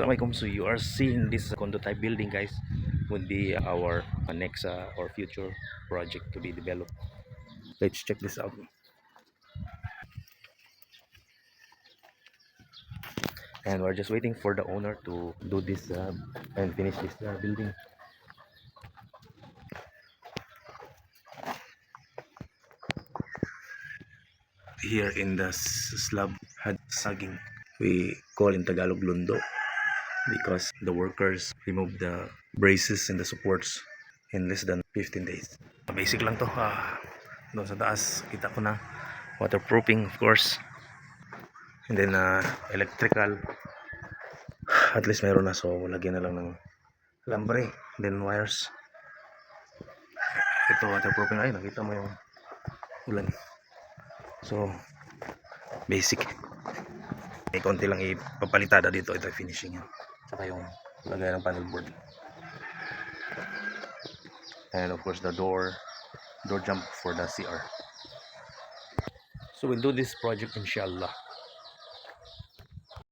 Assalamualaikum. So you are seeing this condo type building, guys, would be our next or future project to be developed. Let's check this out. And we're just waiting for the owner to do this and finish this building. Here in the slab had sagging. We call in Tagalog lundo because the workers removed the braces and the supports in less than 15 days. Basic lang to. Doon sa taas, kita ko na waterproofing, of course, and then electrical. At least meron na, so lagyan na lang ng lambre, then wires. Ito waterproofing. Ay, nakita mo yung ulan. So basic. May konti lang ipapalitada dito. Ito finishing yan, saka yung lagay ng panel board, and of course the door jump for the CR. So we'll do this project inshallah